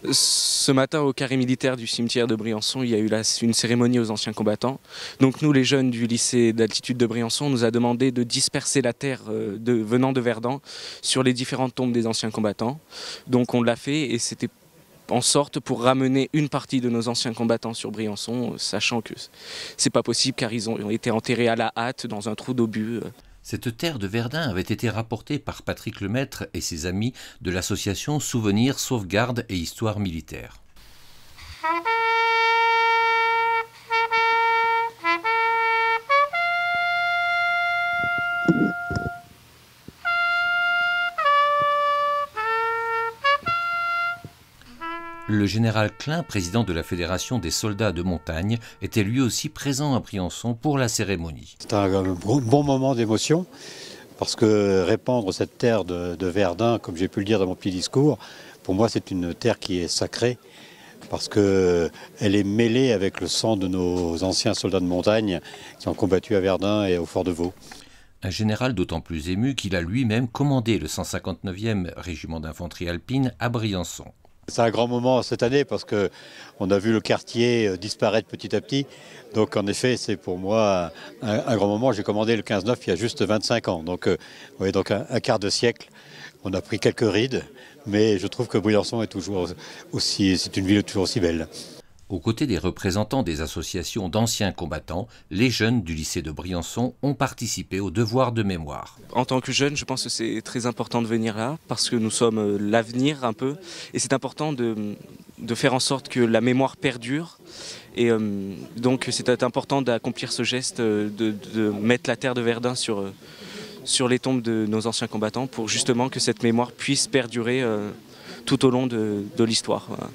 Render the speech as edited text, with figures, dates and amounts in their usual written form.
Ce matin, au carré militaire du cimetière de Briançon, il y a eu une cérémonie aux anciens combattants. Donc nous, les jeunes du lycée d'altitude de Briançon, on nous a demandé de disperser la terre venant de Verdun sur les différentes tombes des anciens combattants. Donc on l'a fait et c'était en sorte pour ramener une partie de nos anciens combattants sur Briançon, sachant que c'est pas possible car ils ont été enterrés à la hâte dans un trou d'obus. Cette terre de Verdun avait été rapportée par Patrick Lemaître et ses amis de l'association Souvenirs, Sauvegarde et Histoire Militaire. Le général Klein, président de la Fédération des soldats de montagne, était lui aussi présent à Briançon pour la cérémonie. C'est un bon moment d'émotion parce que répandre cette terre de Verdun, comme j'ai pu le dire dans mon petit discours, pour moi c'est une terre qui est sacrée parce qu'elle est mêlée avec le sang de nos anciens soldats de montagne qui ont combattu à Verdun et au Fort de Vaux. Un général d'autant plus ému qu'il a lui-même commandé le 159e régiment d'infanterie alpine à Briançon. C'est un grand moment cette année parce qu'on a vu le quartier disparaître petit à petit. Donc en effet, c'est pour moi un grand moment. J'ai commandé le 15-9 il y a juste 25 ans. Donc, donc un quart de siècle. On a pris quelques rides, mais je trouve que Briançon est toujours aussi, c'est une ville toujours aussi belle. Aux côtés des représentants des associations d'anciens combattants, les jeunes du lycée de Briançon ont participé au devoir de mémoire. En tant que jeune, je pense que c'est très important de venir là parce que nous sommes l'avenir un peu et c'est important de faire en sorte que la mémoire perdure et donc c'est important d'accomplir ce geste de mettre la terre de Verdun sur les tombes de nos anciens combattants pour justement que cette mémoire puisse perdurer tout au long de l'histoire. Voilà.